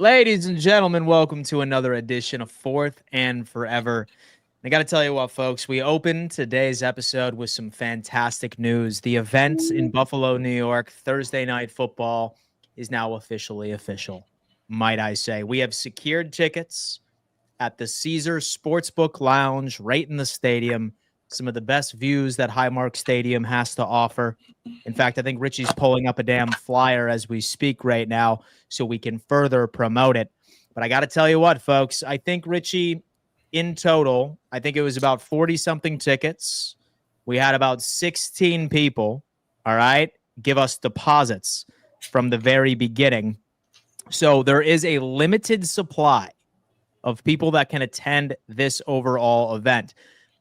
Ladies and gentlemen, welcome to another edition of Fourth and Forever. I got to tell you what, folks, we opened today's episode with some fantastic news. The event in Buffalo, New York, Thursday Night Football, is now officially official, might I say. We have secured tickets at the Caesars Sportsbook Lounge right in the stadium. Some of the best views that Highmark Stadium has to offer. In fact, I think Richie's pulling up a damn flyer as we speak right now so we can further promote it. But I got to tell you what, folks, I think Richie, in total, I think it was about 40-something tickets. We had about 16 people, all right, give us deposits from the very beginning. So there is a limited supply of people that can attend this overall event.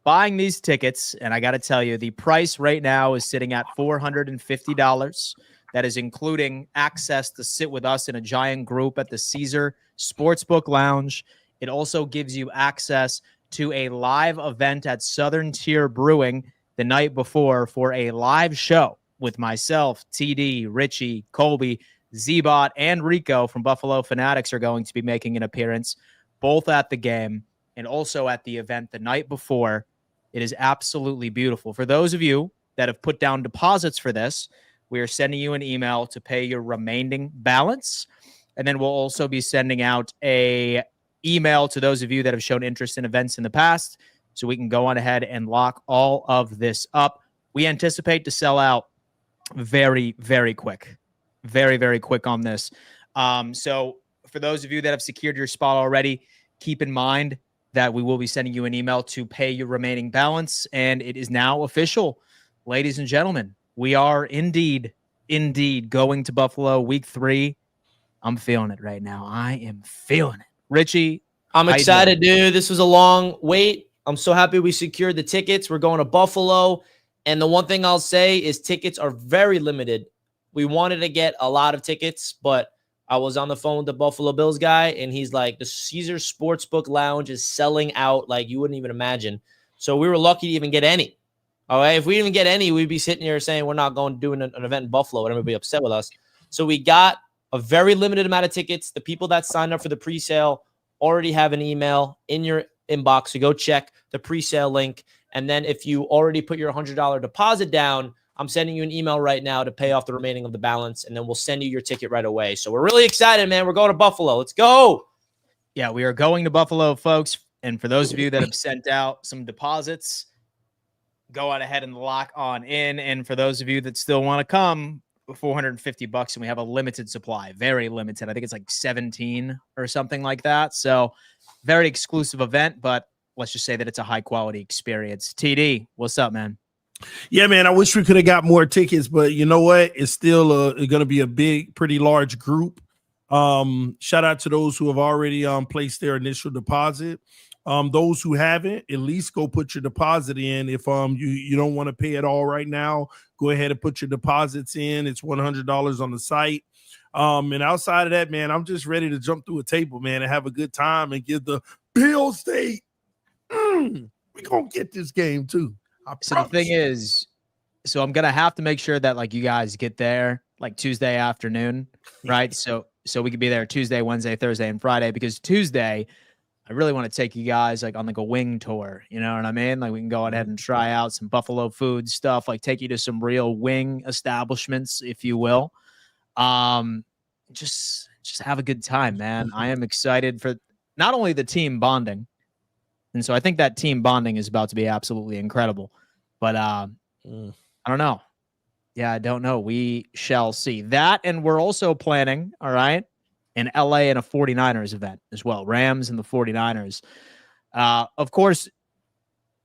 Buying these tickets, and I got to tell you, the price right now is sitting at $450. That is including access to sit with us in a giant group at the Caesar Sportsbook Lounge. It also gives you access to a live event at Southern Tier Brewing the night before for a live show with myself, TD, Richie, Colby, Z-Bot, and Rico from Buffalo Fanatics are going to be making an appearance, both at the game and also at the event the night before. It is absolutely beautiful. For those of you that have put down deposits for this, we are sending you an email to pay your remaining balance. And then we'll also be sending out a email to those of you that have shown interest in events in the past so we can go on ahead and lock all of this up. We anticipate to sell out very, very quick. Very, very quick on this. So for those of you that have secured your spot already, keep in mind that we will be sending you an email to pay your remaining balance. And it is now official, ladies and gentlemen. We are indeed going to Buffalo week 3. I'm feeling it right now. I am feeling it. Richie, I'm excited, dude. This was a long wait. I'm so happy we secured the tickets. We're going to Buffalo. And the one thing I'll say is tickets are very limited. We wanted to get a lot of tickets, but I was on the phone with the Buffalo Bills guy, and he's like, the Caesar Sportsbook Lounge is selling out like you wouldn't even imagine. So we were lucky to even get any. All right. If we didn't get any, we'd be sitting here saying we're not going to do an event in Buffalo and everybody upset with us. So we got a very limited amount of tickets. The people that signed up for the pre-sale already have an email in your inbox. So go check the pre-sale link. And then if you already put your $100 deposit down, I'm sending you an email right now to pay off the remaining of the balance, and then we'll send you your ticket right away. So we're really excited, man. We're going to Buffalo. Let's go. Yeah, we are going to Buffalo, folks. And for those of you that have sent out some deposits, go on ahead and lock on in. And for those of you that still want to come, $450, and we have a limited supply, very limited. I think it's like 17 or something like that. So very exclusive event, but let's just say that it's a high quality experience. TD, what's up, man? Yeah, man, I wish we could have got more tickets, but you know what? It's still going to be a big, pretty large group. Shout out to those who have already placed their initial deposit. Those who haven't, at least go put your deposit in. If you don't want to pay it all right now, go ahead and put your deposits in. It's $100 on the site. And outside of that, man, I'm just ready to jump through a table, man, and have a good time and give the Bill State. We're going to get this game too. So the thing is, so I'm going to have to make sure that like you guys get there like Tuesday afternoon, right? So we could be there Tuesday, Wednesday, Thursday, and Friday, because Tuesday, I really want to take you guys like on like a wing tour. You know what I mean? Like we can go ahead and try out some Buffalo food stuff, like take you to some real wing establishments, if you will. Just have a good time, man. I am excited for not only the team bonding. And so I think that team bonding is about to be absolutely incredible. But I don't know. Yeah, I don't know. We shall see. That, and we're also planning, all right, in LA and a 49ers event as well. Rams and the 49ers. Of course,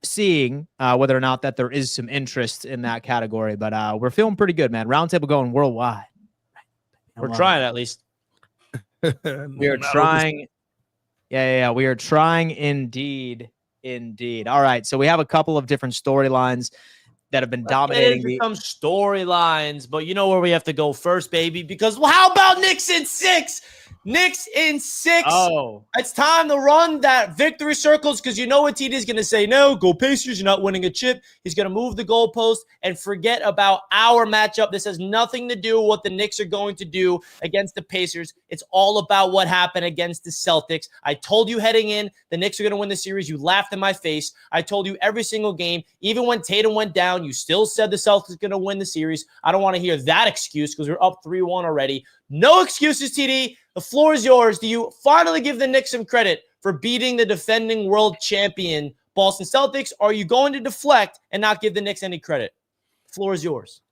seeing whether or not that there is some interest in that category. But we're feeling pretty good, man. Roundtable going worldwide. We're trying at least. We are trying. Yeah. We are trying indeed. All right. So we have a couple of different storylines that have been dominating. Some storylines, but you know where we have to go first, baby? Because how about Knicks in 6? Knicks in 6. Oh, It's time to run that victory circles because you know what TD is going to say. No, go Pacers. You're not winning a chip. He's going to move the goalpost and forget about our matchup. This has nothing to do with what the Knicks are going to do against the Pacers. It's all about what happened against the Celtics. I told you heading in, the Knicks are going to win the series. You laughed in my face. I told you every single game, even when Tatum went down, you still said the Celtics are going to win the series. I don't want to hear that excuse because we're up 3-1 already. No excuses, TD. The floor is yours. Do you finally give the Knicks some credit for beating the defending world champion Boston Celtics? Or are you going to deflect and not give the Knicks any credit? The floor is yours.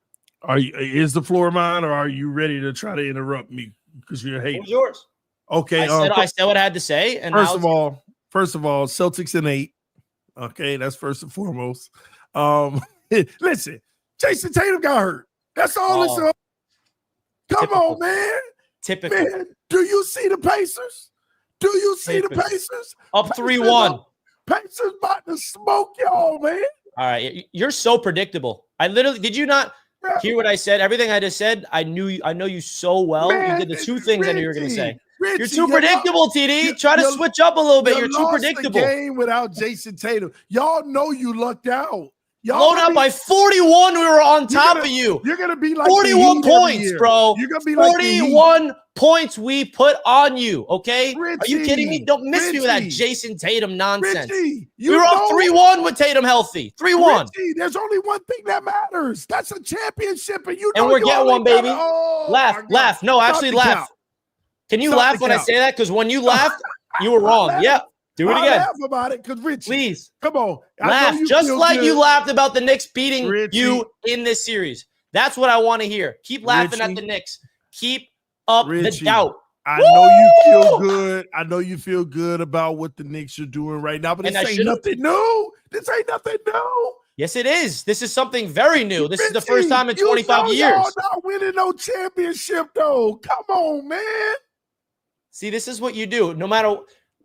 Is the floor mine, or are you ready to try to interrupt me because you're hating? It's yours. Okay. I said what I had to say. And first of all, Celtics in 8. Okay, that's first and foremost. Listen, Jason Tatum got hurt. That's all it's up. Come on, man. Typical. Man, do you see the Pacers? Do you see the Pacers? Up 3-1. Pacers about to smoke y'all, man. All right. You're so predictable. Did you not hear what I said? Everything I just said, I know you so well. Man, you did the two things I knew you were going to say. Richie, you're too predictable, TD. Try to switch up a little bit. You're too predictable. The game without Jason Tatum. Y'all know you lucked out. Blown out by 41. We were on top of you. You're going to be like 41 points, bro. You're going to be 41 points we put on you, okay? Richie, are you kidding me? Don't miss me with that Jason Tatum nonsense. Richie, we were up 3-1 with Tatum healthy. 3-1. Richie, there's only one thing that matters. That's a championship, and and we're getting one, baby. Laugh. No, actually laugh. Can you laugh when I say that? Because when you laughed, you were wrong. Yeah. Do it again. Laugh about it, because Richie, please come on, laugh just like you laughed about the Knicks beating you in this series. That's what I want to hear. Keep laughing at the Knicks. Keep up the doubt. I know you feel good. I know you feel good about what the Knicks are doing right now, but this ain't nothing new. This ain't nothing new. Yes, it is. This is something very new. This is the first time in 25 years. Y'all not winning no championship, though. Come on, man. See, this is what you do. No matter.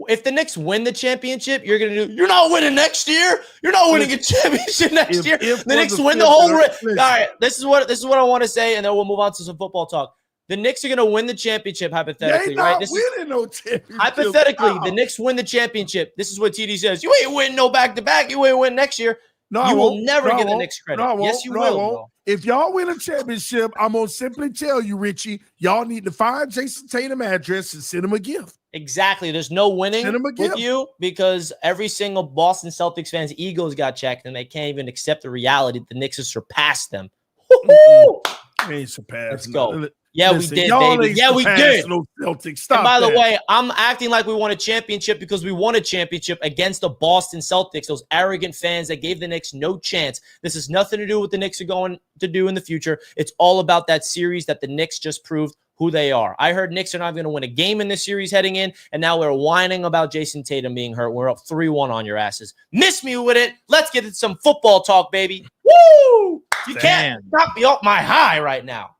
If the Knicks win the championship, you're going to do, you're not winning next year. You're not winning a championship next year. The Knicks win the whole race. All right, this is what I want to say, and then we'll move on to some football talk. The Knicks are going to win the championship, hypothetically, right? No championship. Hypothetically, the Knicks win the championship. This is what TD says. You ain't winning no back-to-back. You ain't win next year. No, you will never give the Knicks credit. Yes, you will. If y'all win a championship, I'm going to simply tell you, Richie, y'all need to find Jason Tatum address and send him a gift. Exactly. There's no winning with you because every single Boston Celtics fan's egos got checked and they can't even accept the reality that the Knicks have surpassed them. Woo-hoo! Ain't surpassed. Let's go. Yeah, we did, baby. Yeah, we did. No Celtics. Stop. And by the way, I'm acting like we won a championship because we won a championship against the Boston Celtics, those arrogant fans that gave the Knicks no chance. This has nothing to do with what the Knicks are going to do in the future. It's all about that series that the Knicks just proved who they are. I heard Knicks are not going to win a game in this series heading in, and now we're whining about Jason Tatum being hurt. We're up 3-1 on your asses. Miss me with it. Let's get into some football talk, baby. Woo! You can't knock me off my high right now.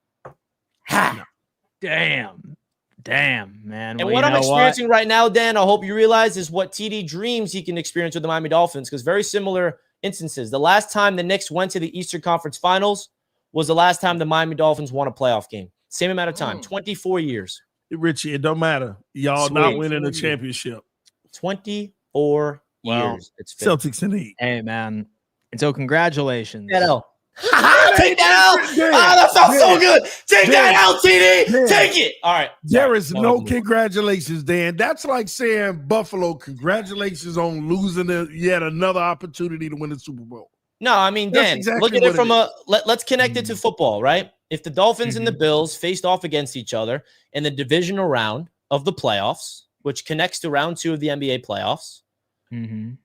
Damn, man. And what I'm experiencing right now, Dan, I hope you realize is what TD dreams he can experience with the Miami Dolphins, because very similar instances. The last time the Knicks went to the Eastern Conference Finals was the last time the Miami Dolphins won a playoff game. Same amount of time, 24 years. Richie, it don't matter. Y'all not winning a championship. 24 years. It's Celtics in 8. Hey, man. And so congratulations. Take that out. That sounds so good. Take that out, TD. Take it. All right. There is no congratulations, Dan. That's like saying Buffalo, congratulations on losing yet another opportunity to win the Super Bowl. No, I mean, Dan, look at it from let's connect it to football, right? If the Dolphins and the Bills faced off against each other in the divisional round of the playoffs, which connects to round 2 of the NBA playoffs,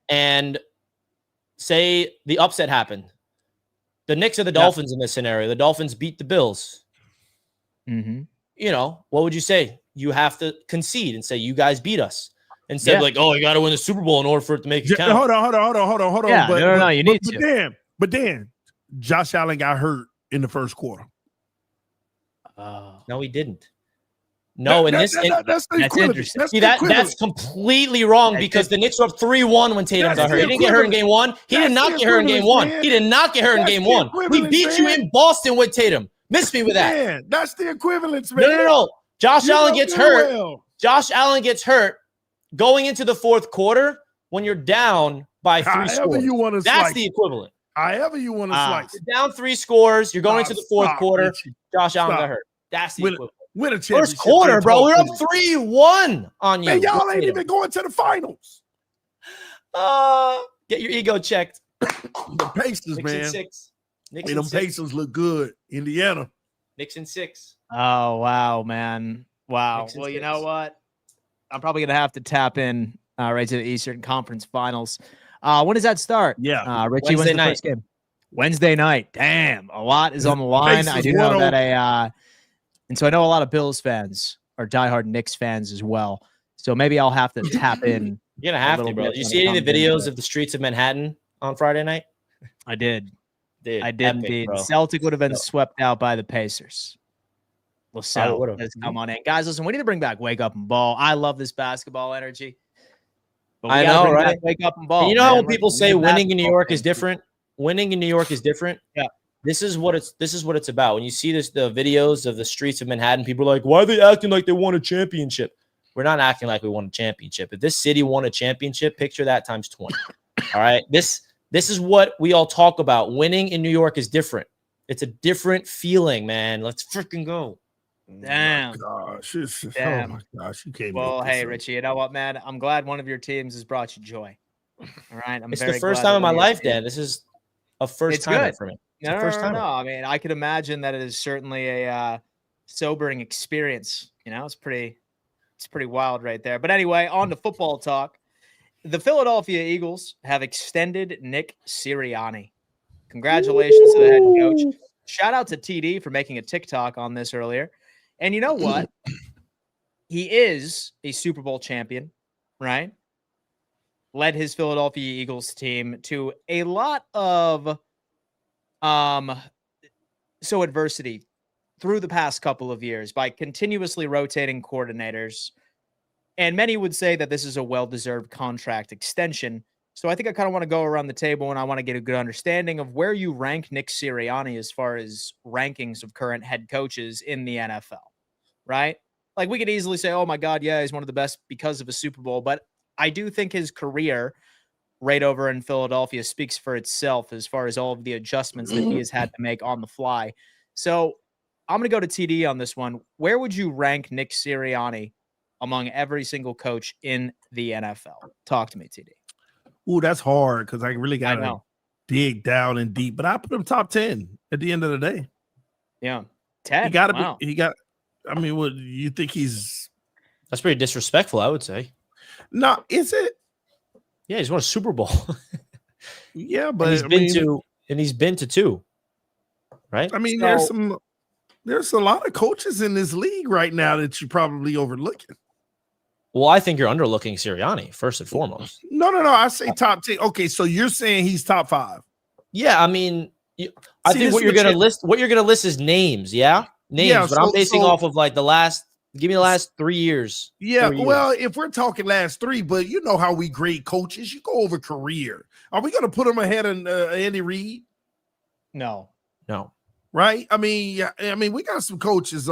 and say the upset happened, the Knicks are the Dolphins in this scenario. The Dolphins beat the Bills. You know, what would you say? You have to concede and say, you guys beat us. Instead of like, oh, you got to win the Super Bowl in order for it to make it count. Hold on. Yeah, no, you need to. But Dan, Josh Allen got hurt in the first quarter. No, he didn't. No, that's interesting. See, that's completely wrong because the Knicks were up 3-1 when Tatum got hurt. He didn't get hurt in game 1. He did not get hurt in game 1. He did not get hurt in game 1. We beat you in Boston with Tatum. Miss me with that. Man, that's the equivalence, man. No. Josh Allen gets hurt. Josh Allen gets hurt going into the fourth quarter when you're down by 3 scores. You want to That's slice. the equivalent. However you want to slice. You're down 3 scores. You're going into the fourth quarter. Richie. Josh Allen got hurt. That's the equivalent. Win a championship. First quarter, bro. We're up 3-1 on you. Man, y'all ain't even going to the finals. Get your ego checked. The Pacers, Knicks man. in 6. Knicks Them in 6. Pacers look good. Indiana. Knicks in 6. Oh, wow, man. Wow. Knicks in Well, you 6. know what? I'm probably going to have to tap in right to the Eastern Conference Finals. When does that start? Yeah. Richie, when's the first game? Wednesday night. Damn, a lot is on the line. I do know that and so I know a lot of Bills fans are diehard Knicks fans as well. So maybe I'll have to tap in. You're going to have to, bro. You see any of the videos of the streets of Manhattan on Friday night? I did. Dude, I did indeed. bro. Celtic would have been swept out by the Pacers. LaSalle has come on in. Guys, listen, we need to bring back Wake Up and Ball. I love this basketball energy. But I know, right? Wake Up and Ball. And you know how when people say winning in New York is different? Winning in New York is different. Yeah. This is what it's about. When you see the videos of the streets of Manhattan, people are like, why are they acting like they won a championship? We're not acting like we won a championship. If this city won a championship, picture that times 20. All right. This is what we all talk about. Winning in New York is different. It's a different feeling, man. Let's freaking go. Damn. Oh, gosh. Damn. Oh, my gosh. You can't. Well, hey, Richie, you know what, man? I'm glad one of your teams has brought you joy. All right. It's the first time in my life, Dan. This is a first time for me. No. I mean, I could imagine that it is certainly a sobering experience. You know, it's pretty wild right there. But anyway, on to football talk. The Philadelphia Eagles have extended Nick Sirianni. Congratulations to the head coach. Shout out to TD for making a TikTok on this earlier. And you know what? He is a Super Bowl champion, right? Led his Philadelphia Eagles team to a lot of adversity through the past couple of years by continuously rotating coordinators. And many would say that this is a well-deserved contract extension. So I think I kind of want to go around the table and I want to get a good understanding of where you rank Nick Sirianni as far as rankings of current head coaches in the NFL, right? Like we could easily say, oh my God, yeah, he's one of the best because of a Super Bowl. But I do think his career right over in Philadelphia speaks for itself as far as all of the adjustments that he has had to make on the fly. So I'm going to go to TD on this one. Where would you rank Nick Sirianni among every single coach in the NFL? Talk to me, TD. Ooh, that's hard because I really got to dig down and deep. But I put him top 10 at the end of the day. Yeah. 10. He got to be. I mean, what you think he's. That's pretty disrespectful, I would say. No, is it? Yeah, he's won a Super Bowl. Yeah, but and he's been to 2. Right? I mean, there's a lot of coaches in this league right now that you're probably overlooking. Well, I think you're underlooking Sirianni first and foremost. No. I say top 10. Okay, so you're saying he's top 5. Yeah, I mean, I think what you're going to list is names. Yeah, names. Yeah, but I'm basing off of like give me the last 3 years. Yeah, well, if we're talking last 3, but you know how we grade coaches, you go over career. Are we going to put him ahead of Andy Reid? No. Right? I mean, we got some coaches.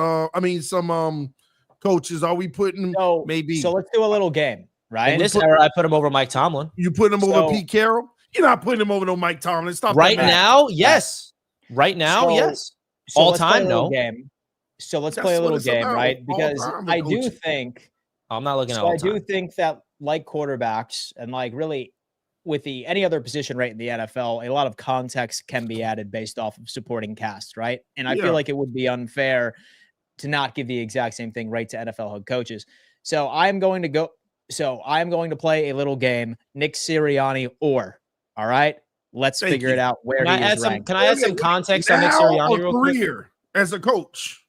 Coaches. Are we putting maybe? So let's do a little game, right? In this era, I put him over Mike Tomlin. You put him over Pete Carroll? You're not putting him over no Mike Tomlin. Stop right now, yes. Right now, yes. All time, no. Game. So let's play a little game, right? Because I do think I'm not looking at. I do think that like quarterbacks and like really with any other position right in the NFL, a lot of context can be added based off of supporting cast, right? And I feel like it would be unfair to not give the exact same thing right to NFL head coaches. So I'm going to play a little game, Nick Sirianni all right? Let's figure it out where he is ranked. Can I add some context on Nick Sirianni real quick? As a coach.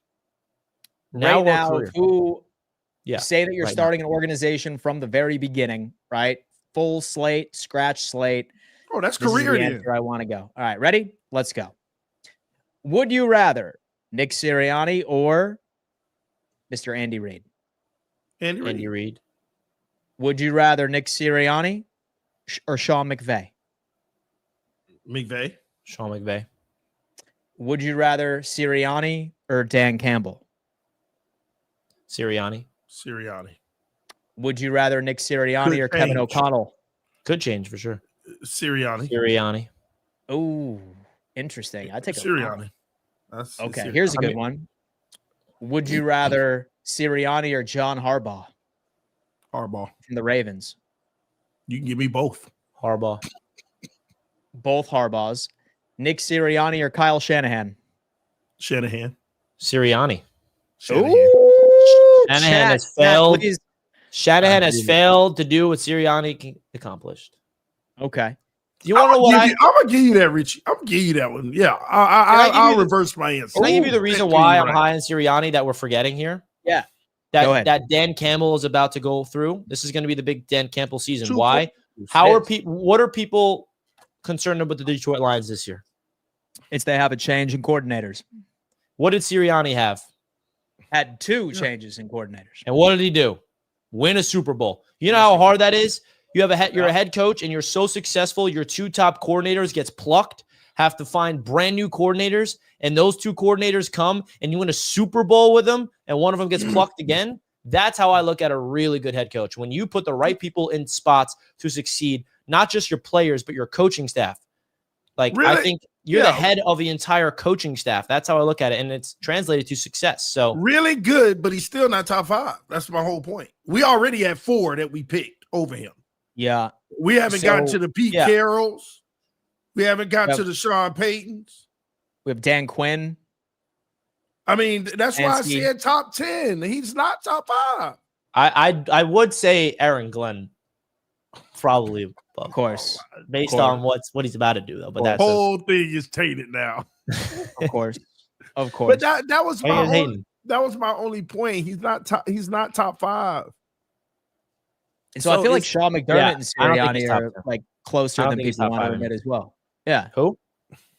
Right now, say that you're starting an organization from the very beginning, right? Full slate, scratch slate. Oh, that's career. This is the answer I want to go. All right, ready? Let's go. Would you rather Nick Sirianni or Mr. Andy Reid? Andy Reid. Would you rather Nick Sirianni or Sean McVay? Sean McVay. Would you rather Sirianni or Dan Campbell? Sirianni. Would you rather Nick Sirianni Could or Kevin change. O'Connell? Could change for sure. Sirianni. Oh, interesting. I take Sirianni. Okay, here's a good one. Would you rather Sirianni or John Harbaugh Harbaugh. from the Ravens? You can give me both. Harbaugh. Both Harbaughs. Nick Sirianni or Kyle Shanahan? Shanahan. Sirianni. Ooh, Shanahan has failed. Please. Shanahan has failed to do what Sirianni accomplished. Okay. You want to know what I'm gonna give you that, Richie. I'm gonna give you that one. Yeah, I'll reverse my answer. Can I give you the reason why I'm high on Sirianni that we're forgetting here? Yeah. That Dan Campbell is about to go through. This is going to be the big Dan Campbell season. Why? What are people concerned about the Detroit Lions this year? It's they have a change in coordinators. What did Sirianni have? Had 2 changes in coordinators. And what did he do? Win a Super Bowl. You know how hard that is? You're a head coach and you're so successful, your 2 top coordinators gets plucked, have to find brand new coordinators, and those 2 coordinators come and you win a Super Bowl with them and one of them gets plucked again. That's how I look at a really good head coach. When you put the right people in spots to succeed, not just your players, but your coaching staff. Like, really? I think you're the head of the entire coaching staff. That's how I look at it, and it's translated to success. So really good, but he's still not top 5. That's my whole point. We already had 4 that we picked over him. Yeah. We haven't gotten to the Pete Carrolls. We haven't got to the Sean Paytons. We have Dan Quinn. I mean, that's why I said top 10. He's not top 5. I would say Aaron Glenn, probably, of course, based on what he's about to do, though. But the whole thing is tainted now. Of course. But that was my only point. He's not top 5. So I feel like Sean McDermott and Sirianni are like closer than people want to admit as well. Yeah. Who?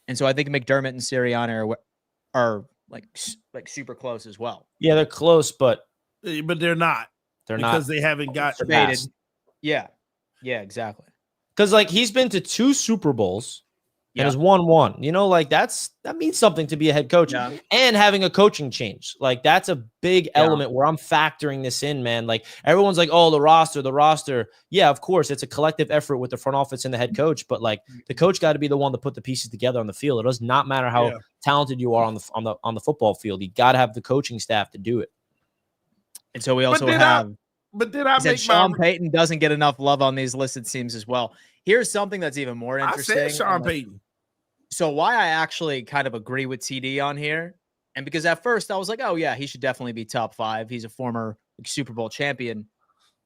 And so I think McDermott and Sirianni are like super close as well. Yeah, they're close, but they're not. They're not because they haven't got surpassed. Yeah. Yeah, exactly. Because like he's been to 2 Super Bowls and has won 1. You know, like that means something to be a head coach and having a coaching change. Like that's a big element where I'm factoring this in, man. Like everyone's like, oh, the roster. Yeah, of course, it's a collective effort with the front office and the head coach, but like the coach got to be the one to put the pieces together on the field. It does not matter how talented you are on the football field. You got to have the coaching staff to do it. And so we also have. But did I make Sean Payton doesn't get enough love on these listed teams as well. Here's something that's even more interesting. I said Sean Payton. So why I actually kind of agree with TD on here, and because at first I was like, oh yeah, he should definitely be top 5. He's a former Super Bowl champion.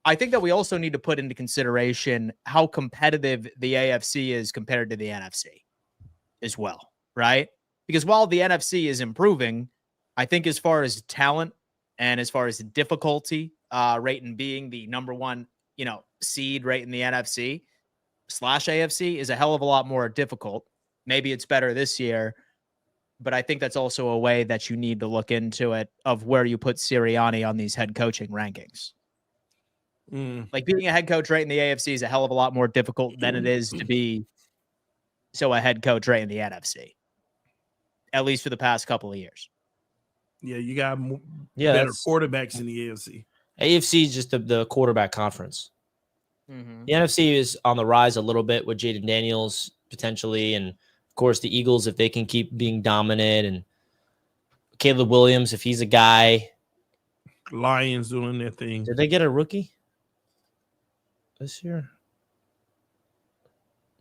I think that we also need to put into consideration how competitive the AFC is compared to the NFC as well, right? Because while the NFC is improving, I think as far as talent and as far as difficulty rate and being the number 1, seed right in the NFC/AFC is a hell of a lot more difficult. Maybe it's better this year, but I think that's also a way that you need to look into it of where you put Sirianni on these head coaching rankings. Like being a head coach right in the AFC is a hell of a lot more difficult than it is to be a head coach right in the NFC, at least for the past couple of years. Yeah, you got better quarterbacks in the AFC. AFC is just the quarterback conference. The NFC is on the rise a little bit with Jaden Daniels potentially, and of course the Eagles if they can keep being dominant, and Caleb Williams if he's a guy. Lions doing their thing. Did they get a rookie this year?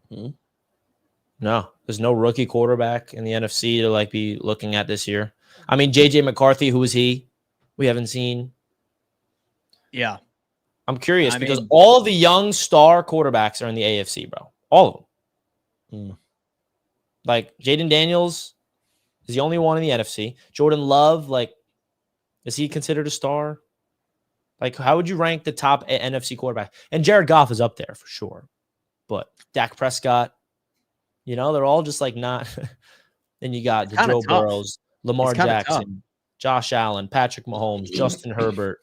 No, there's no rookie quarterback in the NFC to like be looking at this year. I mean, JJ McCarthy, who is he? We haven't seen. Yeah. I'm curious because all the young star quarterbacks are in the AFC, bro. All of them. Like Jaden Daniels is the only one in the NFC. Jordan Love, like, is he considered a star? Like, how would you rank the top NFC quarterback? And Jared Goff is up there for sure. But Dak Prescott, they're all just like not. Then you got the Joe Burrows, Lamar Jackson, Josh Allen, Patrick Mahomes, Justin Herbert.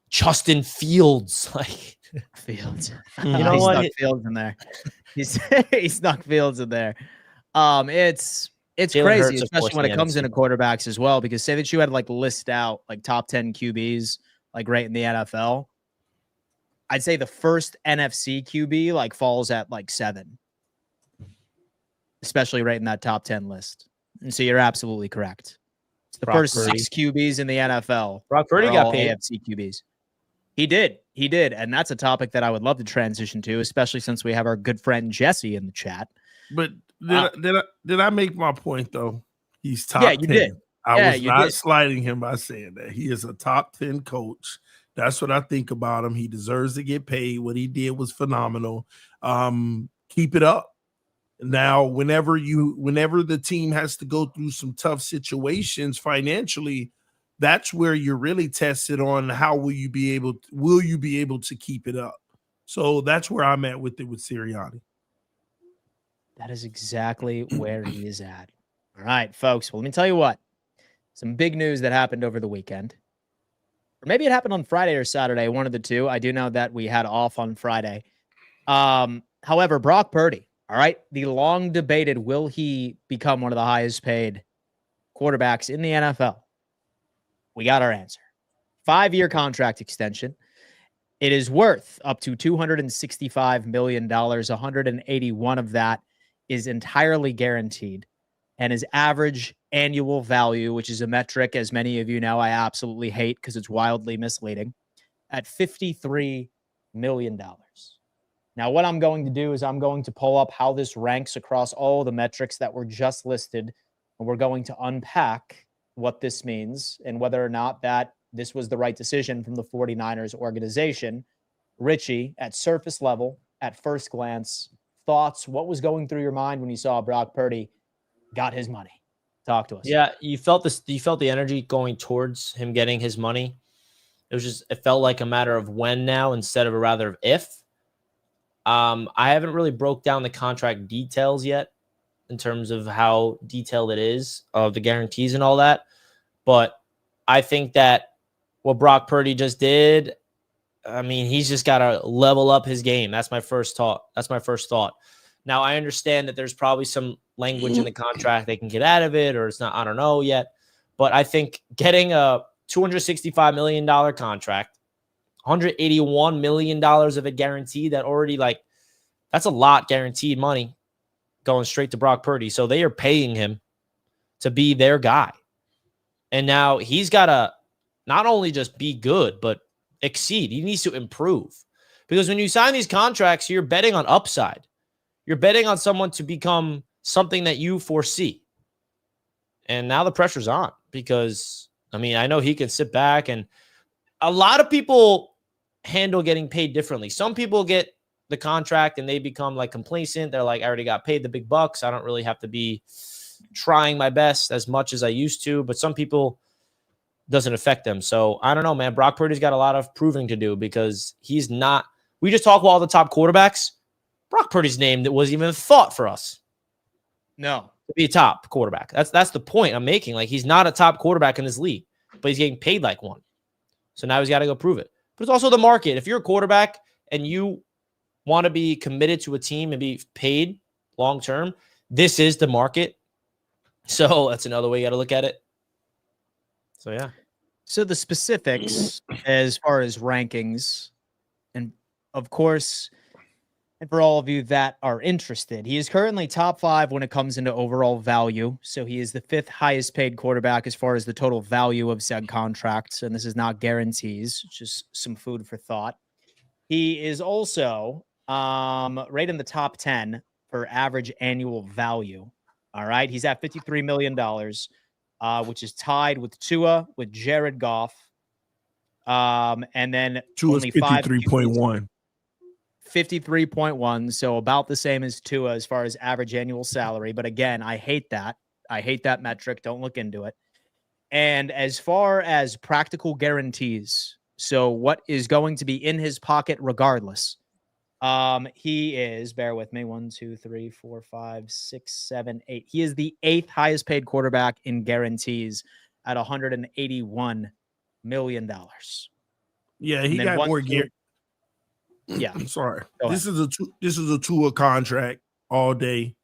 Justin Fields, like Fields. You know what? Snuck Fields in there. He snuck Fields in there. It's Jalen crazy, Hurts, especially when it comes into quarterbacks as well. Because say that you had like list out like top 10 QBs like right in the NFL, I'd say the first NFC QB like falls at like 7, especially right in that top 10 list. And so you're absolutely correct. It's the Brock first Purdy. 6 QBs in the NFL. Brock Purdy are got all paid. AFC QBs. He did. And that's a topic that I would love to transition to, especially since we have our good friend Jesse in the chat. But did I make my point though? He's top Yeah, 10. you did. I was not sliding him by saying that. He is a top 10 coach. That's what I think about him. He deserves to get paid. What he did was phenomenal. Keep it up. Now, whenever the team has to go through some tough situations financially, that's where you're really tested on how will you be able to keep it up. So that's where I'm at with it with Sirianni. That is exactly where he is at. All right, folks. Well, let me tell you what. Some big news that happened over the weekend. Or maybe it happened on Friday or Saturday, one of the two. I do know that we had off on Friday. However, Brock Purdy, all right, the long debated, will he become one of the highest paid quarterbacks in the NFL? We got our answer. 5-year contract extension. It is worth up to $265 million. 181 of that is entirely guaranteed. And his average annual value, which is a metric, as many of you know, I absolutely hate because it's wildly misleading, at $53 million. Now, what I'm going to do is I'm going to pull up how this ranks across all the metrics that were just listed, and we're going to unpack what this means and whether or not that this was the right decision from the 49ers organization. Richie, at surface level, at first glance, thoughts, what was going through your mind when you saw Brock Purdy got his money? Talk to us. Yeah, you felt this. You felt the energy going towards him getting his money. It felt like a matter of when now instead of a rather of if. I haven't really broke down the contract details yet in terms of how detailed it is of the guarantees and all that. But I think that what Brock Purdy just did, I mean, he's just got to level up his game. That's my first thought. Now, I understand that there's probably some language in the contract they can get out of it, or it's not, I don't know yet. But I think getting a $265 million contract, $181 million of it guaranteed, that already, like, that's a lot guaranteed money going straight to Brock Purdy. So they are paying him to be their guy. And now he's got to not only just be good, but exceed. He needs to improve. Because when you sign these contracts, you're betting on upside. You're betting on someone to become something that you foresee. And now the pressure's on because, I mean, I know he can sit back, and a lot of people handle getting paid differently. Some people get the contract and they become like complacent. They're like, I already got paid the big bucks. I don't really have to be trying my best as much as I used to. But some people, doesn't affect them. So I don't know, man. Brock Purdy's got a lot of proving to do because he's not. We just talk about all the top quarterbacks. Brock Purdy's name that wasn't even thought for us. No. To be a top quarterback. That's the point I'm making. Like, he's not a top quarterback in this league, but he's getting paid like one. So now he's got to go prove it. But it's also the market. If you're a quarterback and you want to be committed to a team and be paid long term, this is the market. So that's another way you got to look at it. So, yeah. So the specifics as far as rankings, and of course, and for all of you that are interested, he is currently top 5 when it comes into overall value. So he is the 5th highest paid quarterback as far as the total value of said contracts. And this is not guarantees, just some food for thought. He is also right in the top 10 for average annual value. All right. He's at $53 million, which is tied with Tua, with Jared Goff. And then Tua's only 53.1. 53.1, so about the same as Tua as far as average annual salary. But again, I hate that. I hate that metric. Don't look into it. And as far as practical guarantees, so what is going to be in his pocket regardless, he is, bear with me, 1, 2, 3, 4, 5, 6, 7, 8. He is the 8th highest paid quarterback in guarantees at $181 million. Yeah, he got more guarantees. Yeah, I'm sorry. This is a Tua contract all day.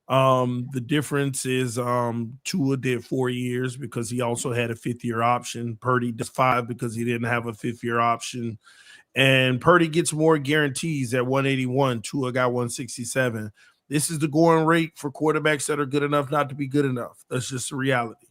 The difference is Tua did 4 years because he also had a 5th-year option. Purdy does 5 because he didn't have a 5th-year option. And Purdy gets more guarantees at 181. Tua got 167. This is the going rate for quarterbacks that are good enough not to be good enough. That's just the reality.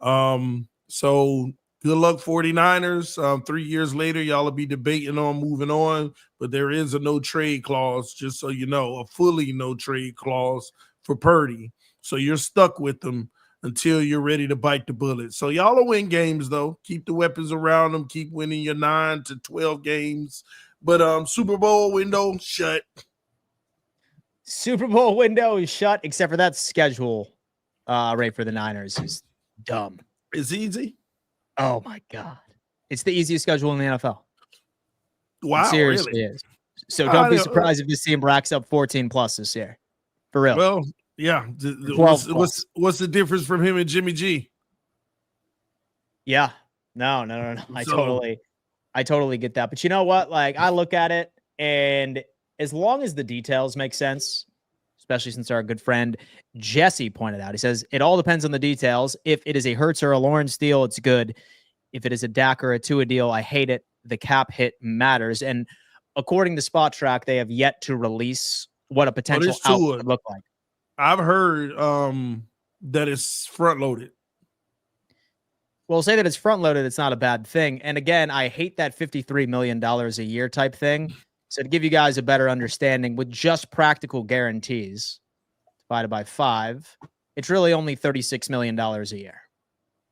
So good luck, 49ers. 3 years later, y'all will be debating on moving on, but there is a no trade clause, just so you know, a fully no trade clause for Purdy. So you're stuck with them until you're ready to bite the bullet. So y'all will win games, though. Keep the weapons around them. Keep winning your 9 to 12 games. But Super Bowl window shut. Super Bowl window is shut, except for that schedule rate for the Niners is dumb. It's easy. Oh my God. It's the easiest schedule in the NFL. Wow. It seriously really? is. So don't be surprised if this team racks up 14 plus this year. For real. Well, yeah. What's the difference from him and Jimmy G? Yeah. No. I totally get that. But you know what? Like, I look at it, and as long as the details make sense, especially since our good friend Jesse pointed out, he says it all depends on the details. If it is a Hurts or a Lawrence deal, it's good. If it is a Dak or a Tua deal, I hate it. The cap hit matters. And according to Spot Track, they have yet to release what a potential out would look like. I've heard that it's front loaded. Well, say that it's front loaded, it's not a bad thing. And again, I hate that $53 million a year type thing. So to give you guys a better understanding, with just practical guarantees divided by 5, it's really only $36 million a year.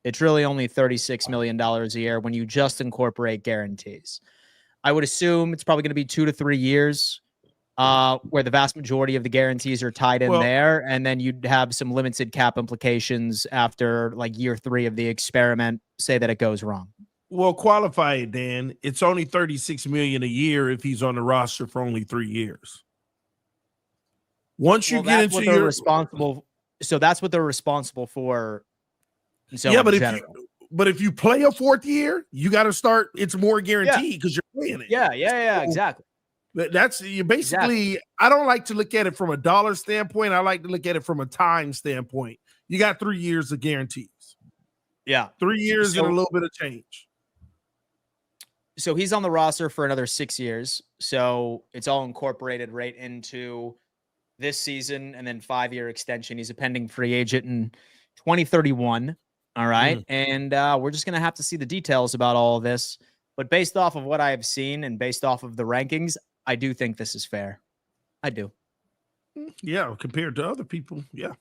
It's really only $36 million a year when you just incorporate guarantees. I would assume it's probably going to be 2 to 3 years where the vast majority of the guarantees are tied in there. And then you'd have some limited cap implications after like year 3 of the experiment, say that it goes wrong. Well, qualify it, Dan. It's only $36 million a year if he's on the roster for only 3 years. Once you get into your responsible, so that's what they're responsible for. So yeah, but if you play a 4th year, you got to start. It's more guaranteed because you're playing it. Yeah, exactly. That's you basically. Exactly. I don't like to look at it from a dollar standpoint. I like to look at it from a time standpoint. You got 3 years of guarantees. Yeah, 3 years and a little bit of change. So he's on the roster for another 6 years. So it's all incorporated right into this season and then 5-year extension. He's a pending free agent in 2031. All right. And we're just going to have to see the details about all of this. But based off of what I have seen and based off of the rankings, I do think this is fair. I do. Yeah. Compared to other people. Yeah.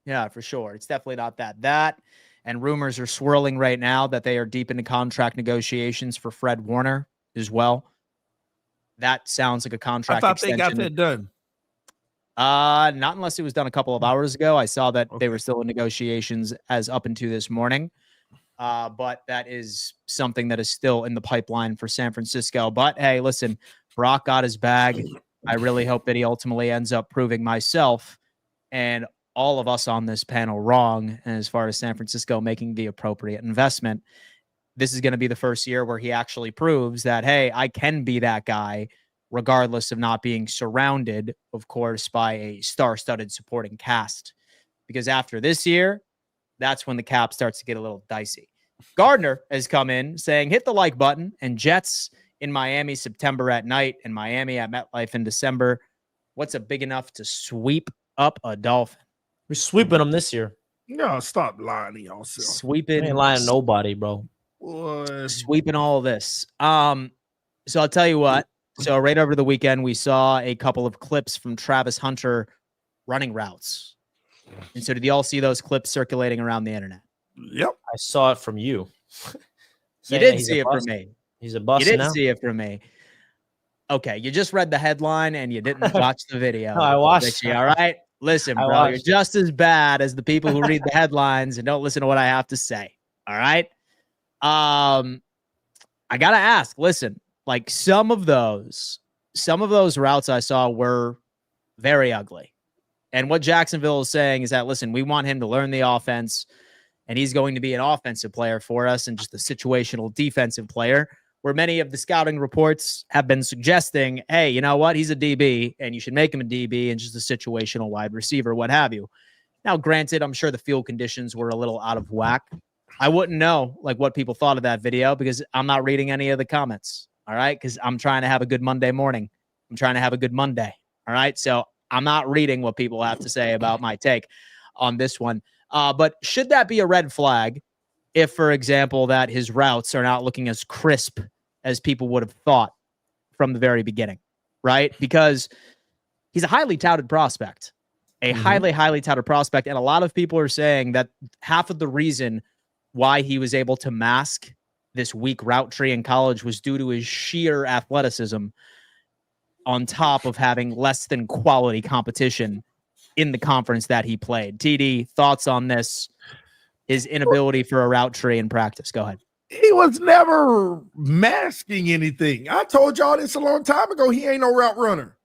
Yeah, for sure. It's definitely not that. And rumors are swirling right now that they are deep into contract negotiations for Fred Warner as well. That sounds like a contract extension. They got that done. Not unless it was done a couple of hours ago. I saw that they were still in negotiations as up into this morning. But that is something that is still in the pipeline for San Francisco. But hey, listen, Brock got his bag. I really hope that he ultimately ends up proving myself and all of us on this panel wrong. And as far as San Francisco making the appropriate investment, this is going to be the first year where he actually proves that, hey, I can be that guy, regardless of not being surrounded, of course, by a star-studded supporting cast. Because after this year, that's when the cap starts to get a little dicey. Gardner has come in saying, hit the like button, and Jets in Miami September at night and Miami at MetLife in December. What's a big enough to sweep up a Dolphin? We're sweeping them this year. No, stop lying to yourself. Sweeping. I ain't lying to nobody, bro. Sweeping all of this. So I'll tell you what. So right over the weekend, we saw a couple of clips from Travis Hunter running routes. And so did you all see those clips circulating around the internet? Yep. I saw it from you. You didn't see it from me. He's a bust. You didn't see it from me. Okay, you just read the headline and you didn't watch the video. No, I watched. All right? Listen, bro, you're just as bad as the people who read the headlines and don't listen to what I have to say. All right? I got to ask, listen, like some of those routes I saw were very ugly. And what Jacksonville is saying is that, listen, we want him to learn the offense and he's going to be an offensive player for us and just a situational defensive player. where many of the scouting reports have been suggesting, hey, you know what? He's a DB and you should make him a DB and just a situational wide receiver, what have you. Now, granted, I'm sure the field conditions were a little out of whack. I wouldn't know like what people thought of that video because I'm not reading any of the comments. All right. Because I'm trying to have a good Monday morning. I'm trying to have a good Monday. All right. So I'm not reading what people have to say about my take on this one. But should that be a red flag if, for example, that his routes are not looking as crisp as people would have thought from the very beginning? Right. Because he's a highly touted prospect. Highly, highly touted prospect. And a lot of people are saying that half of the reason why he was able to mask this weak route tree in college was due to his sheer athleticism on top of having less than quality competition in the conference that he played. TD, thoughts on this? His inability for a route tree in practice. Go ahead. He was never masking anything. I told y'all this a long time ago. He ain't no route runner.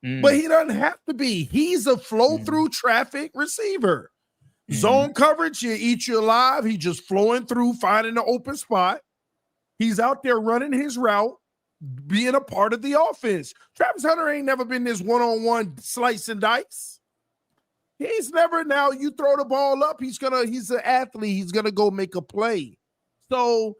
But he doesn't have to be. He's a flow-through traffic receiver. Zone coverage, you eat you alive. He's just flowing through, finding the open spot. He's out there running his route, being a part of the offense. Travis Hunter ain't never been this one-on-one slice and dice. He's never, now you throw the ball up, he's an athlete. He's going to go make a play. So,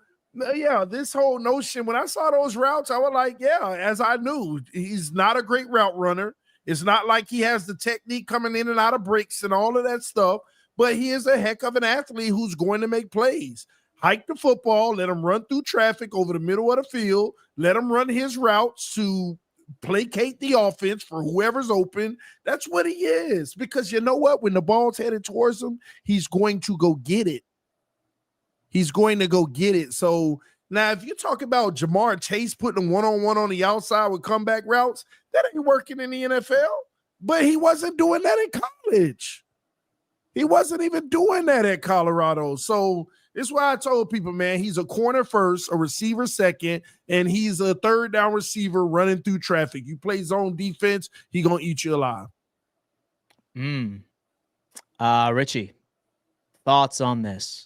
yeah, this whole notion, when I saw those routes, I was like, yeah, as I knew, he's not a great route runner. It's not like he has the technique coming in and out of breaks and all of that stuff, but he is a heck of an athlete who's going to make plays. Hike the football, let him run through traffic over the middle of the field, let him run his routes to placate the offense for whoever's open. That's what he is, because you know what? When the ball's headed towards him, he's going to go get it. He's going to go get it. So now if you talk about Jamar Chase putting one-on-one on the outside with comeback routes, that ain't working in the NFL. But he wasn't doing that in college. He wasn't even doing that at Colorado. So it's why I told people, man, he's a corner first, a receiver second, and he's a third down receiver running through traffic. You play zone defense, he going to eat you alive. Richie, thoughts on this?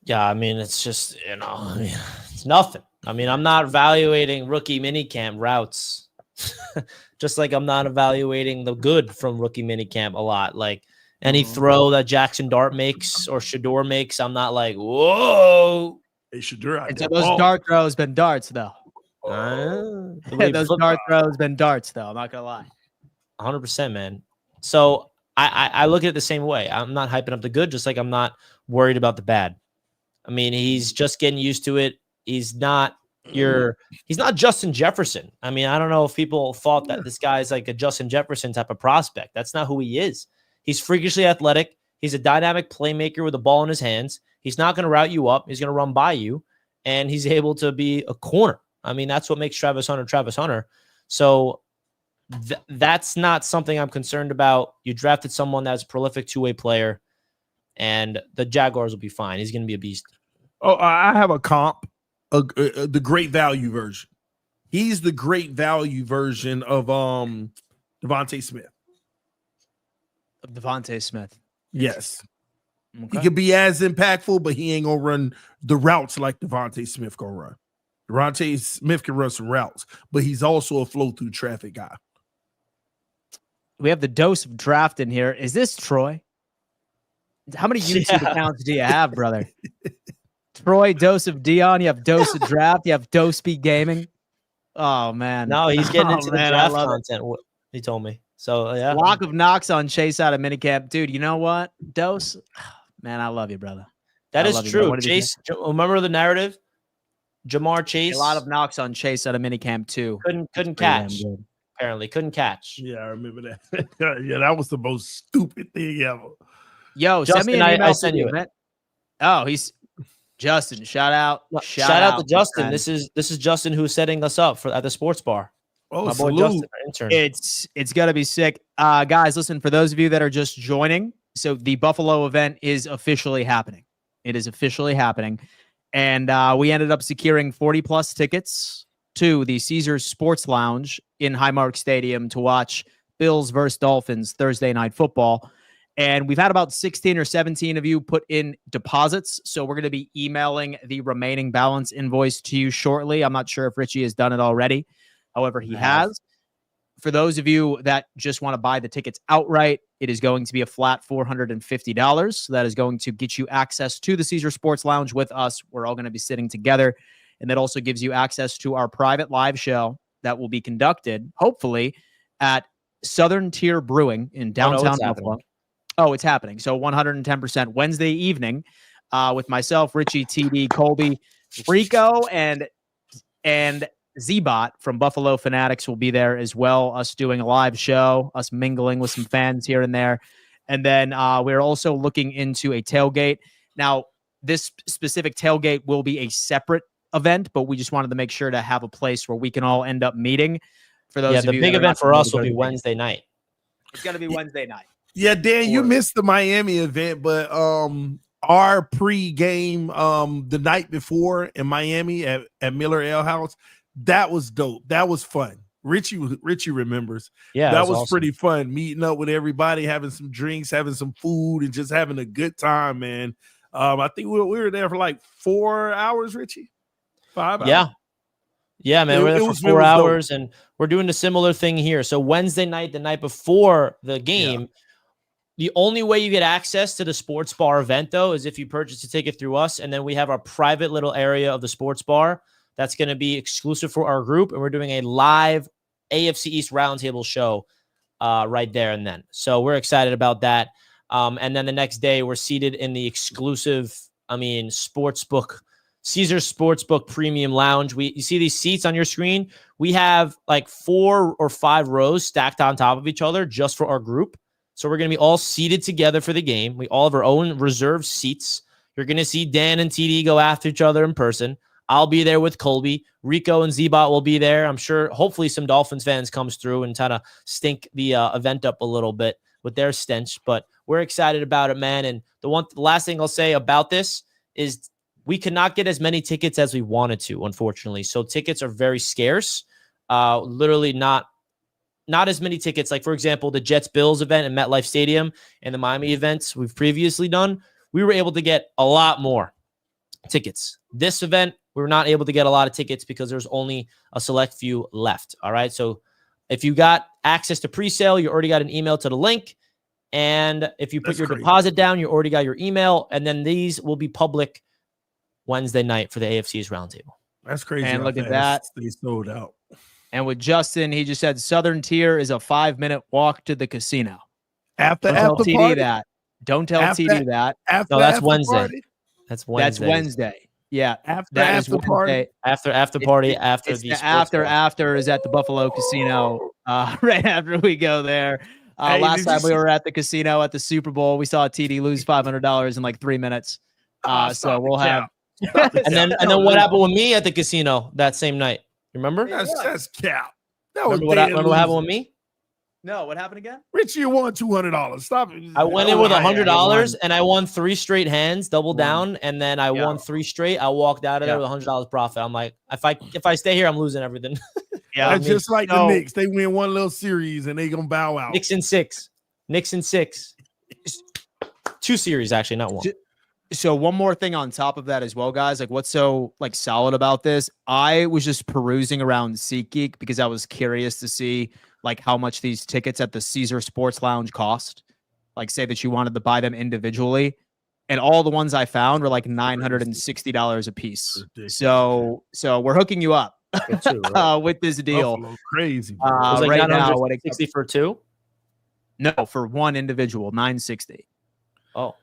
Yeah, I mean, it's just, it's nothing. I mean, I'm not evaluating rookie minicamp routes, just like I'm not evaluating the good from rookie minicamp a lot. Like any throw that Jackson Dart makes or Shador makes, I'm not like, whoa. Hey, Shador, and so those dart throws been darts, though. Those dart throws been darts, though. I'm not going to lie. 100%, man. So I look at it the same way. I'm not hyping up the good, just like I'm not worried about the bad. I mean, he's just getting used to it. He's not Justin Jefferson. I mean, I don't know if people thought that this guy is like a Justin Jefferson type of prospect. That's not who he is. He's freakishly athletic. He's a dynamic playmaker with the ball in his hands. He's not going to route you up. He's going to run by you, and he's able to be a corner. I mean, that's what makes Travis Hunter. So that's not something I'm concerned about. You drafted someone that's a prolific two-way player, and the Jaguars will be fine. He's going to be a beast. Oh, I have a comp, the great value version. He's the great value version of Devontae Smith. Devontae Smith. Yes. Okay. He could be as impactful, but he ain't going to run the routes like Devontae Smith going to run. Devontae Smith can run some routes, but he's also a flow-through traffic guy. We have the dose of draft in here. Is this Troy? How many YouTube accounts do you have, brother? Troy, Dose of Dion. You have Dose of Draft. You have Dose Speed Gaming. Oh, man. No, he's getting into the draft content, he told me. So, yeah. Block of knocks on Chase out of minicamp. Dude, you know what? Dose, man, I love you, brother. That is true. Chase, remember the narrative? Jamar Chase. A lot of knocks on Chase out of minicamp, too. Couldn't catch. Apparently, couldn't catch. Yeah, I remember that. Yeah, that was the most stupid thing ever. Yo, Justin, send me an email. I send you it. Oh, he's Justin. Shout out to Justin. This is Justin who's setting us up at the sports bar. Oh, my boy Justin, our intern. It's gonna be sick. Guys, listen, for those of you that are just joining, so the Buffalo event is officially happening. It is officially happening. And we ended up securing 40 plus tickets to the Caesars Sports Lounge in Highmark Stadium to watch Bills versus Dolphins Thursday night football. And we've had about 16 or 17 of you put in deposits. So we're going to be emailing the remaining balance invoice to you shortly. I'm not sure if Richie has done it already. However, he has. For those of you that just want to buy the tickets outright, it is going to be a flat $450. So that is going to get you access to the Caesar Sports Lounge with us. We're all going to be sitting together. And that also gives you access to our private live show that will be conducted, hopefully, at Southern Tier Brewing in downtown Buffalo. Oh, it's happening. So 110% Wednesday evening with myself, Richie, TD, Colby, Rico, and Z-Bot from Buffalo Fanatics will be there as well. Us doing a live show, us mingling with some fans here and there. And then we're also looking into a tailgate. Now, this specific tailgate will be a separate event, but we just wanted to make sure to have a place where we can all end up meeting. For those of you, the big event for us will be Wednesday night. It's going to be Wednesday night. Yeah, Dan, you missed the Miami event, but our pre-game the night before in Miami at Miller Ale House, that was dope. That was fun. Richie remembers. Yeah, that was awesome. Pretty fun. Meeting up with everybody, having some drinks, having some food, and just having a good time, man. I think we were there for like 4 hours, Richie. 5 hours. Yeah, man, we're there for 4 hours, and we're doing a similar thing here. So Wednesday night, the night before the game, the only way you get access to the sports bar event, though, is if you purchase a ticket through us, and then we have our private little area of the sports bar that's going to be exclusive for our group, and we're doing a live AFC East Roundtable show right there and then. So we're excited about that. And then the next day, we're seated in the exclusive, sportsbook, Caesar Sportsbook Premium Lounge. You see these seats on your screen? We have like 4 or 5 rows stacked on top of each other just for our group. So we're going to be all seated together for the game. We all have our own reserved seats. You're going to see Dan and TD go after each other in person. I'll be there with Colby. Rico and Z-Bot will be there. I'm sure hopefully some Dolphins fans comes through and kind of stink the event up a little bit with their stench. But we're excited about it, man. And the last thing I'll say about this is we cannot get as many tickets as we wanted to, unfortunately. So tickets are very scarce. Literally not as many tickets. Like, for example, the Jets-Bills event in MetLife Stadium and the Miami events we've previously done, we were able to get a lot more tickets. This event, we were not able to get a lot of tickets because there's only a select few left. All right. So if you got access to pre-sale, you already got an email to the link. And if you put your deposit down, you already got your email. And then these will be public Wednesday night for the AFC's Roundtable. That's crazy. And look at that. They sold out. And with Justin, he just said Southern Tier is a 5-minute walk to the casino. Don't tell TD that. Don't tell TD that. No, that's Wednesday. That's Wednesday. That's Wednesday. Yeah. After party. After party. After the after is at the Buffalo Casino. Right after we go there. Last time we were at the casino at the Super Bowl, we saw TD lose $500 in like 3 minutes. So we'll have. and then what happened with me at the casino that same night? Remember? That's cap. Remember what happened with me? No, what happened again? Richie, you won $200. Stop it. I went in with $100 and I won 3 straight hands, double down, and then I won 3 straight. I walked out of there with $100 profit. I'm like, if I stay here, I'm losing everything. Yeah, just like the Knicks, they win one little series and they gonna bow out. Knicks in 6. 2 series, actually, not 1. So one more thing on top of that as well, guys. Like, what's so solid about this? I was just perusing around SeatGeek because I was curious to see how much these tickets at the Caesar Sports Lounge cost. Like, say that you wanted to buy them individually, and all the ones I found were like $960 a piece. So we're hooking you up too, right? with this deal. Buffalo, crazy. It was like right now, what 60 for 2? No, for one individual, $960. Oh.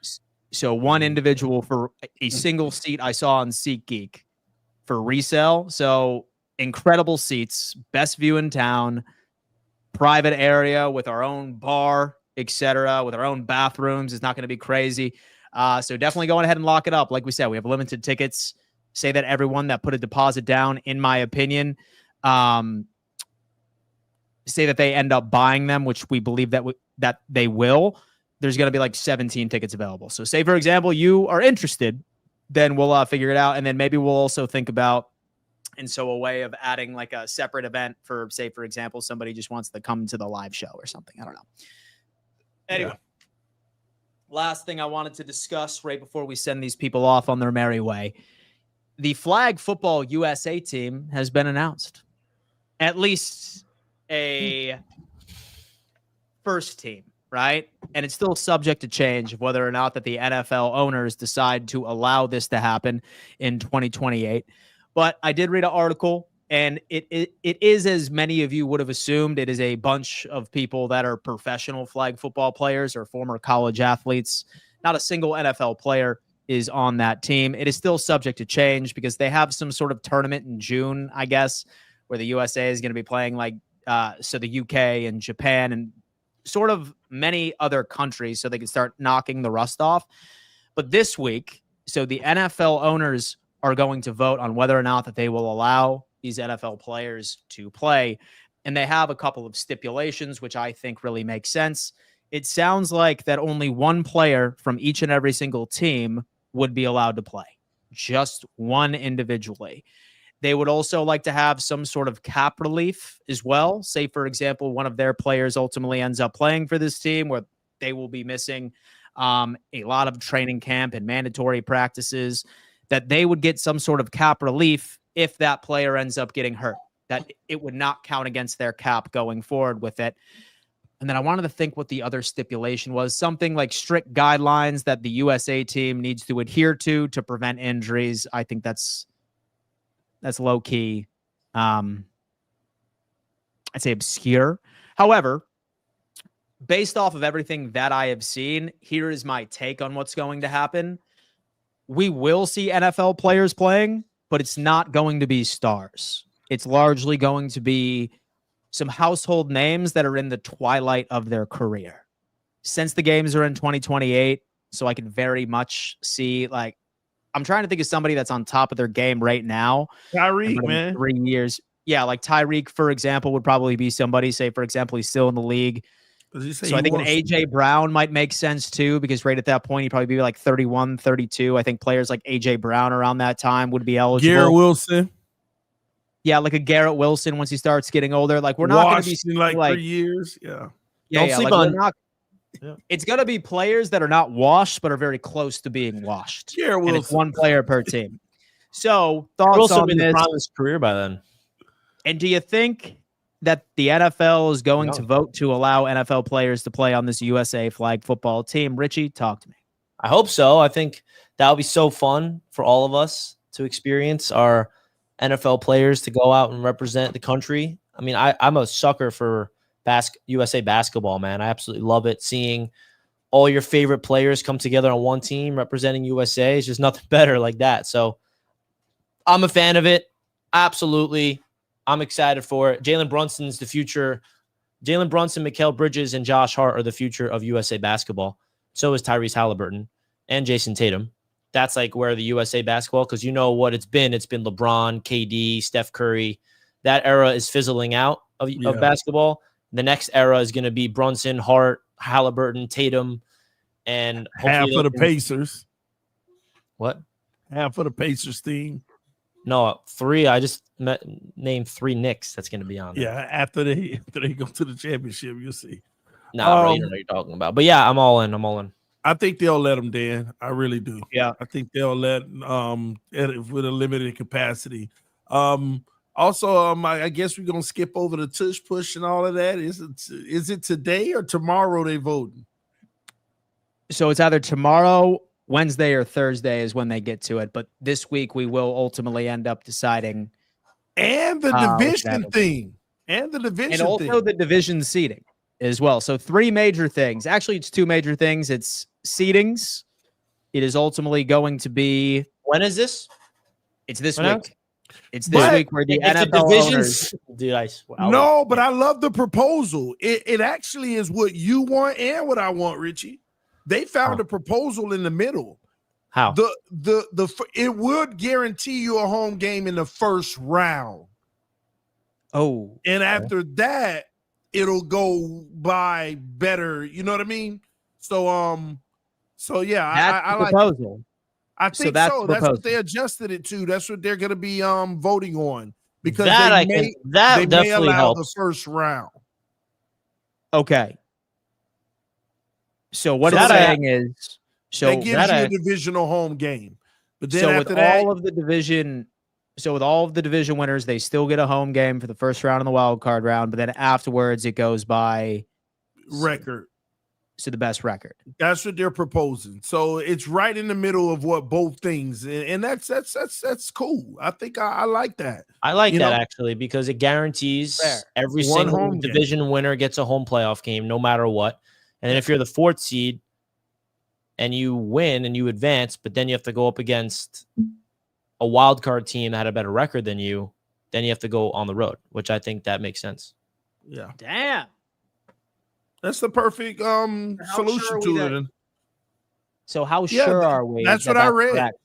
So one individual for a single seat I saw on SeatGeek for resale. So incredible seats, best view in town, private area with our own bar, etc., with our own bathrooms. It's not going to be crazy. So definitely go ahead and lock it up. Like we said, we have limited tickets. Say that everyone that put a deposit down, in my opinion, say that they end up buying them, which we believe that they will. There's going to be like 17 tickets available. So say, for example, you are interested, then we'll figure it out. And then maybe we'll also think about, a way of adding like a separate event for, say, for example, somebody just wants to come to the live show or something. I don't know. Anyway, last thing I wanted to discuss right before we send these people off on their merry way. The flag football USA team has been announced. At least a first team, right? And it's still subject to change of whether or not that the NFL owners decide to allow this to happen in 2028. But I did read an article, and it is, as many of you would have assumed, it is a bunch of people that are professional flag football players or former college athletes. Not a single NFL player is on that team. It is still subject to change because they have some sort of tournament in June, I guess, where the USA is going to be playing so the UK and Japan and sort of many other countries so they can start knocking the rust off. But this week, so the NFL owners are going to vote on whether or not that they will allow these NFL players to play. And they have a couple of stipulations, which I think really make sense. It sounds like that only one player from each and every single team would be allowed to play, just one individually. They would also like to have some sort of cap relief as well. Say, for example, one of their players ultimately ends up playing for this team where they will be missing a lot of training camp and mandatory practices, that they would get some sort of cap relief if that player ends up getting hurt, that it would not count against their cap going forward with it. And then I wanted to think what the other stipulation was, something like strict guidelines that the USA team needs to adhere to prevent injuries. I think that's low key. I'd say obscure. However, based off of everything that I have seen, here is my take on what's going to happen. We will see NFL players playing, but it's not going to be stars. It's largely going to be some household names that are in the twilight of their career. Since the games are in 2028, so I can very much see, like, I'm trying to think of somebody that's on top of their game right now. Tyreek, man. 3 years. Yeah, like Tyreek, for example, would probably be somebody. Say, for example, he's still in the league. So I think an A.J. Brown might make sense too, because right at that point, he'd probably be like 31, 32. I think players like A.J. Brown around that time would be eligible. Garrett Wilson. Yeah, like a Garrett Wilson once he starts getting older. Like, we're not going to be like 3 years. Yeah. Don't sleep on. It's going to be players that are not washed, but are very close to being washed. Garrett Wilson. And it's one player per team. So thoughts also on been this? the prime of his career by then. And do you think that the NFL is going to vote to allow NFL players to play on this USA flag football team? Richie, talk to me. I hope so. I think that would be so fun for all of us to experience our NFL players to go out and represent the country. I mean, I'm a sucker for USA basketball, man. I absolutely love it. Seeing all your favorite players come together on one team representing USA is just nothing better like that. So I'm a fan of it. Absolutely. I'm excited for it. Jalen Brunson's the future. Jalen Brunson, Mikal Bridges, and Josh Hart are the future of USA basketball. So is Tyrese Halliburton and Jason Tatum. That's like where the USA basketball, because you know what it's been. It's been LeBron, KD, Steph Curry. That era is fizzling out of basketball. The next era is going to be Brunson, Hart, Halliburton, Tatum, and half of the Pacers. What? Half of the Pacers team. No, 3. I just named 3 Knicks that's going to be on there. Yeah, after they go to the championship, you'll see. Nah, bro, you know what you're talking about. But yeah, I'm all in. I think they'll let them, Dan. I really do. Yeah. I think they'll let with a limited capacity. Also, I guess we're gonna skip over the tush push and all of that. Is it today or tomorrow they voting? So it's either tomorrow, Wednesday, or Thursday is when they get to it. But this week we will ultimately end up deciding. And the division thing. And the division and also the division seating as well. So 3 major things. Actually, it's 2 major things. It's seedings. It is ultimately going to be. When is this? It's this week. It's this week where the NFL divisions. Dude, but I love the proposal. It actually is what you want and what I want, Richie. They found a proposal in the middle. How? It would guarantee you a home game in the first round. Oh. And after that, it'll go by better. You know what I mean? So yeah, that's I the proposal. I think so. That's what they adjusted it to. That's what they're going to be voting on, because that they definitely may allow helps. the first round. Okay. So what So it's that- saying is, that gives you that a divisional home game. But then so after with that, all of the division, so with all of the division winners, they still get a home game for the first round of the wild card round, but then afterwards it goes by record. so the best record. That's what they're proposing. So it's right in the middle of what both things, and that's cool. I think I like that. I like You that know? actually because it guarantees Fair. every One single home game. division winner gets a home playoff game no matter what. And then if you're the 4th seed and you win and you advance, but then you have to go up against a wild card team that had a better record than you, then you have to go on the road, which I think that makes sense. Yeah, Damn. that's the perfect solution to it. So how Yeah, sure are we? that's what I read. correct?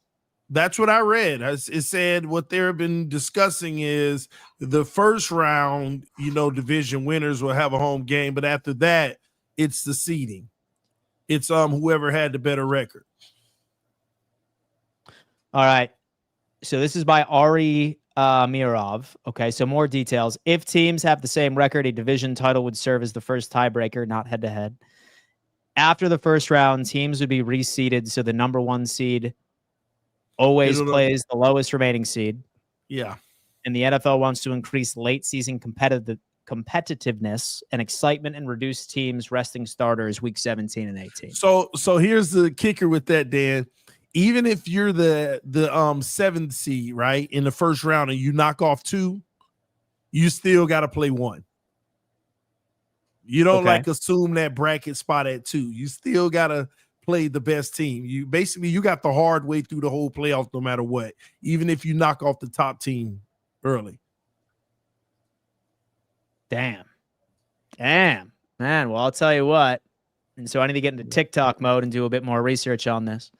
That's what I read. It said what they've been discussing is the first round, division winners will have a home game, but after that, it's the seeding. It's whoever had the better record. All right. So this is by Ari Mirov. Okay, so more details. If teams have the same record, a division title would serve as the first tiebreaker, not head-to-head. After the first round, teams would be reseeded, so the number 1 seed always plays the lowest remaining seed. Yeah. And the NFL wants to increase late-season competitiveness and excitement and reduce teams resting starters week 17 and 18. So here's the kicker with that, Dan. Even if you're the 7th seed, right, in the first round and you knock off 2, you still got to play 1. You don't assume that bracket spot at 2. You still got to play the best team. You got the hard way through the whole playoffs no matter what, even if you knock off the top team early. Damn, man. Well, I'll tell you what. And so I need to get into TikTok mode and do a bit more research on this.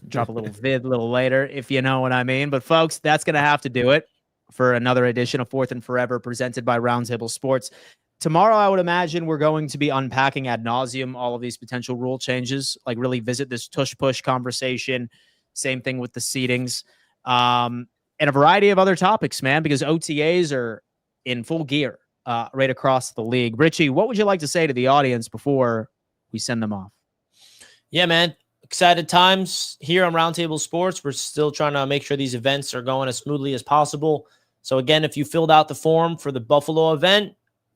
Drop a little vid a little later, if you know what I mean. But folks, that's going to have to do it for another edition of 4th and Forever presented by Roundtable Sports. Tomorrow, I would imagine we're going to be unpacking ad nauseum all of these potential rule changes, like really visit this tush-push conversation. Same thing with the seedings and a variety of other topics, man, because OTAs are in full gear right across the league. Richie, what would you like to say to the audience before we send them off? Yeah, man. Excited times here on Roundtable Sports. We're still trying to make sure these events are going as smoothly as possible. So again, if you filled out the form for the Buffalo event,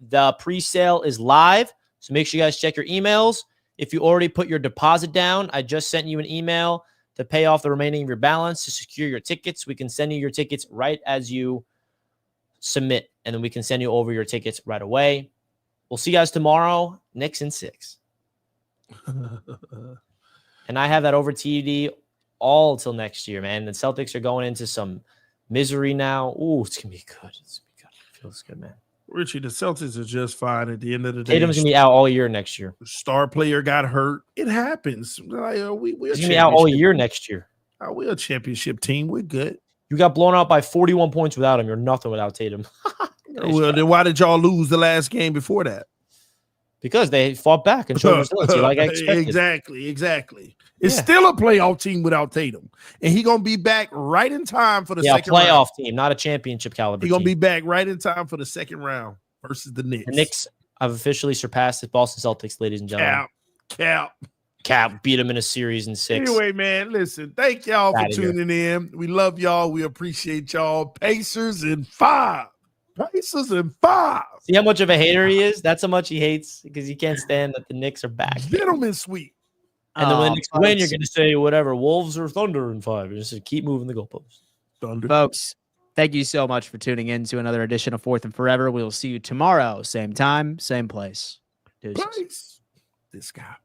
the pre-sale is live. So make sure you guys check your emails. If you already put your deposit down, I just sent you an email to pay off the remaining of your balance to secure your tickets. We can send you your tickets right as you submit, and then we can send you over your tickets right away. We'll see you guys tomorrow. Knicks in 6. And I have that over TD all till next year, man. The Celtics are going into some misery now. Ooh, it's going to be good. It's going to be good. It feels good, man. Richie, the Celtics are just fine at the end of the day. Tatum's going to be out all year next year. Star player got hurt. It happens. We're He's going to be out all year next year. We're a championship team. We're good. You got blown out by 41 points without him. You're nothing without Tatum. Well, then why did y'all lose the last game before that? Because they fought back and showed resiliency like I expected. Exactly. It's still a playoff team without Tatum. And he's going to be back right in time for the second round. Playoff team, not a championship caliber He's going to be back right in time for the second round versus the Knicks. The Knicks have officially surpassed the Boston Celtics, ladies and gentlemen. Cap. Beat them in a series in 6. Anyway, man, listen, thank y'all for tuning in. We love y'all. We appreciate y'all. Pacers in 5. See how much of a hater he is? That's how much he hates because he can't stand that the Knicks are back. Gentlemen sweep. And then when the Knicks win, you're going to say whatever, Wolves or Thunder in 5. You're just keep moving the goalposts. Thunder. Folks, thank you so much for tuning in to another edition of 4th and Forever. We'll see you tomorrow, same time, same place. Deuces. This guy.